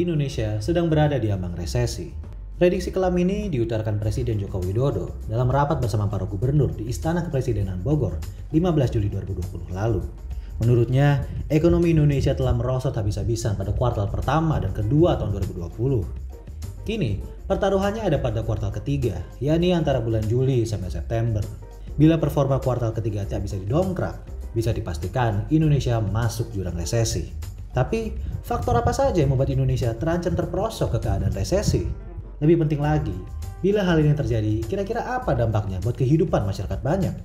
Indonesia sedang berada di ambang resesi. Prediksi kelam ini diutarakan Presiden Joko Widodo dalam rapat bersama para gubernur di Istana Kepresidenan Bogor 15 Juli 2020 lalu. Menurutnya, ekonomi Indonesia telah merosot habis-habisan pada kuartal pertama dan kedua tahun 2020. Kini, pertaruhannya ada pada kuartal ketiga, yakni antara bulan Juli sampai September. Bila performa kuartal ketiga tak bisa didongkrak, bisa dipastikan Indonesia masuk jurang resesi. Tapi, faktor apa saja yang membuat Indonesia terancam terperosok ke keadaan resesi? Lebih penting lagi, bila hal ini terjadi, kira-kira apa dampaknya buat kehidupan masyarakat banyak?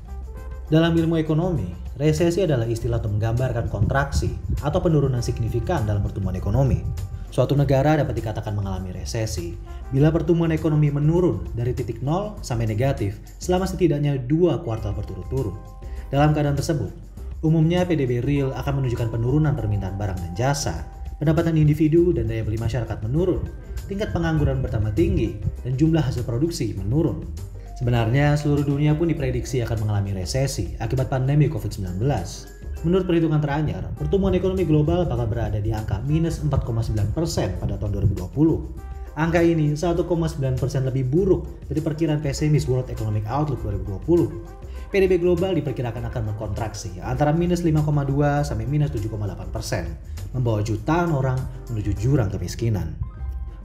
Dalam ilmu ekonomi, resesi adalah istilah untuk menggambarkan kontraksi atau penurunan signifikan dalam pertumbuhan ekonomi. Suatu negara dapat dikatakan mengalami resesi bila pertumbuhan ekonomi menurun dari titik nol sampai negatif selama setidaknya 2 kuartal berturut-turut. Dalam keadaan tersebut, umumnya PDB real akan menunjukkan penurunan permintaan barang dan jasa, pendapatan individu dan daya beli masyarakat menurun, tingkat pengangguran bertambah tinggi, dan jumlah hasil produksi menurun. Sebenarnya seluruh dunia pun diprediksi akan mengalami resesi akibat pandemi COVID-19. Menurut perhitungan teranyar, pertumbuhan ekonomi global bakal berada di angka minus 4,9% pada tahun 2020. Angka ini 1,9% lebih buruk dari perkiraan pesimis World Economic Outlook 2020. PDB global diperkirakan akan mengkontraksi antara minus 5,2 sampai minus 7,8%, membawa jutaan orang menuju jurang kemiskinan.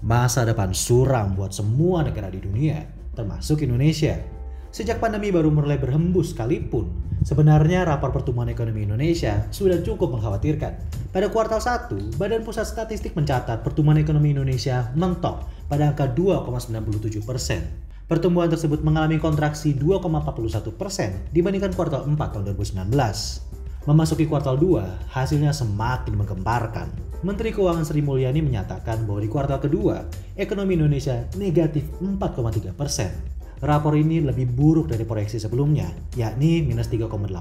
Masa depan suram buat semua negara di dunia, termasuk Indonesia. Sejak pandemi baru mulai berhembus sekalipun, sebenarnya rapor pertumbuhan ekonomi Indonesia sudah cukup mengkhawatirkan. Pada kuartal 1, Badan Pusat Statistik mencatat pertumbuhan ekonomi Indonesia mentok pada angka 2,97%. Pertumbuhan tersebut mengalami kontraksi 2,41% dibandingkan kuartal 4 tahun 2019. Memasuki kuartal 2, hasilnya semakin menggemparkan. Menteri Keuangan Sri Mulyani menyatakan bahwa di kuartal kedua, ekonomi Indonesia negatif 4,3%. Rapor ini lebih buruk dari proyeksi sebelumnya, yakni minus 3,8%.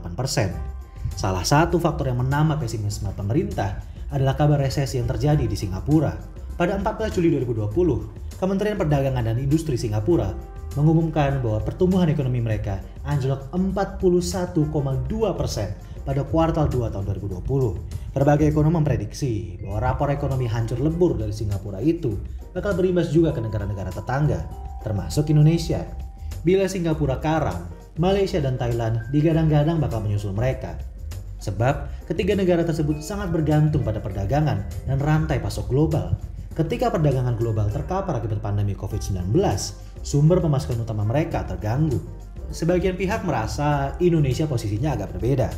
Salah satu faktor yang menambah pesimisme pemerintah adalah kabar resesi yang terjadi di Singapura. Pada 14 Juli 2020, Kementerian Perdagangan dan Industri Singapura mengumumkan bahwa pertumbuhan ekonomi mereka anjlok 41,2% pada kuartal 2 tahun 2020. Berbagai ekonom memprediksi bahwa rapor ekonomi hancur lebur dari Singapura itu bakal berimbas juga ke negara-negara tetangga, termasuk Indonesia. Bila Singapura karam, Malaysia dan Thailand digadang-gadang bakal menyusul mereka. Sebab ketiga negara tersebut sangat bergantung pada perdagangan dan rantai pasok global. Ketika perdagangan global terkapar akibat pandemi COVID-19, sumber pemasukan utama mereka terganggu. Sebagian pihak merasa Indonesia posisinya agak berbeda.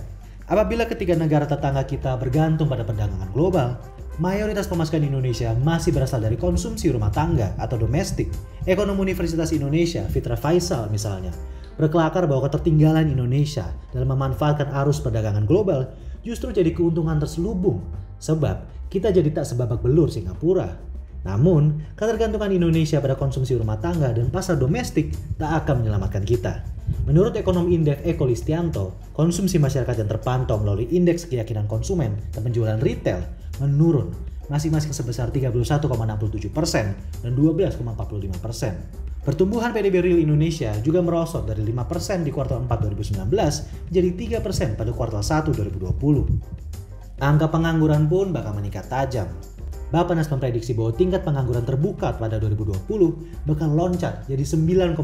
Apabila ketiga negara tetangga kita bergantung pada perdagangan global, mayoritas pemasukan Indonesia masih berasal dari konsumsi rumah tangga atau domestik. Ekonom Universitas Indonesia, Fitra Faisal misalnya, berkelakar bahwa ketertinggalan Indonesia dalam memanfaatkan arus perdagangan global justru jadi keuntungan terselubung, sebab kita jadi tak sebabak belur Singapura. Namun, ketergantungan Indonesia pada konsumsi rumah tangga dan pasar domestik tak akan menyelamatkan kita. Menurut ekonom Indef Eko Listianto, konsumsi masyarakat yang terpantau melalui indeks keyakinan konsumen dan penjualan retail menurun masing-masing sebesar 31,67% dan 12,45%. Pertumbuhan PDB real Indonesia juga merosot dari 5% di kuartal 4 2019 menjadi 3% pada kuartal 1 2020. Angka pengangguran pun bakal meningkat tajam. Bappenas memprediksi bahwa tingkat pengangguran terbuka pada 2020 bakal loncat jadi 9,2%,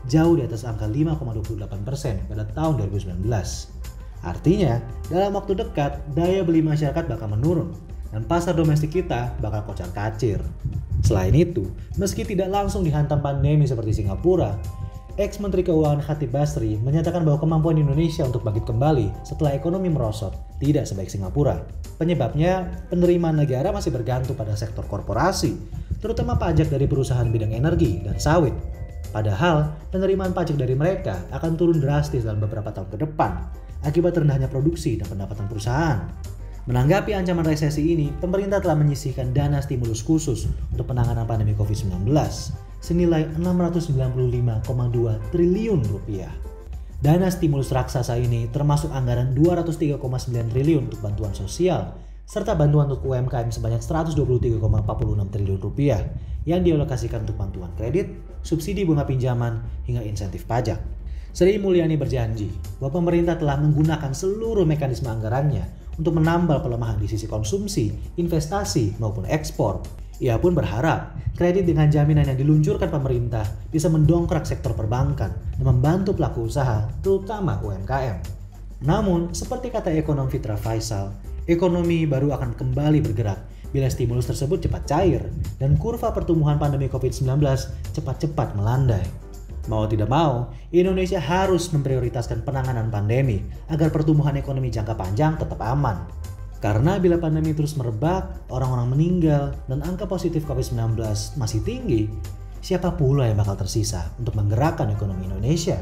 jauh di atas angka 5,28% pada tahun 2019. Artinya, dalam waktu dekat, daya beli masyarakat bakal menurun dan pasar domestik kita bakal kocar-kacir. Selain itu, meski tidak langsung dihantam pandemi seperti Singapura, ex-Menteri Keuangan Khatib Basri menyatakan bahwa kemampuan Indonesia untuk bangkit kembali setelah ekonomi merosot tidak sebaik Singapura. Penyebabnya, penerimaan negara masih bergantung pada sektor korporasi, terutama pajak dari perusahaan bidang energi dan sawit. Padahal, penerimaan pajak dari mereka akan turun drastis dalam beberapa tahun ke depan akibat rendahnya produksi dan pendapatan perusahaan. Menanggapi ancaman resesi ini, pemerintah telah menyisihkan dana stimulus khusus untuk penanganan pandemi COVID-19 senilai 695,2 triliun rupiah. Dana stimulus raksasa ini termasuk anggaran 203,9 triliun untuk bantuan sosial, serta bantuan untuk UMKM sebanyak 123,46 triliun rupiah yang dialokasikan untuk bantuan kredit, subsidi bunga pinjaman, hingga insentif pajak. Sri Mulyani berjanji bahwa pemerintah telah menggunakan seluruh mekanisme anggarannya untuk menambal pelemahan di sisi konsumsi, investasi, maupun ekspor. Ia pun berharap kredit dengan jaminan yang diluncurkan pemerintah bisa mendongkrak sektor perbankan dan membantu pelaku usaha, terutama UMKM. Namun, seperti kata ekonom Fitra Faisal, ekonomi baru akan kembali bergerak bila stimulus tersebut cepat cair dan kurva pertumbuhan pandemi COVID-19 cepat-cepat melandai. Mau tidak mau, Indonesia harus memprioritaskan penanganan pandemi agar pertumbuhan ekonomi jangka panjang tetap aman. Karena bila pandemi terus merebak, orang-orang meninggal, dan angka positif COVID-19 masih tinggi, siapa pula yang bakal tersisa untuk menggerakkan ekonomi Indonesia?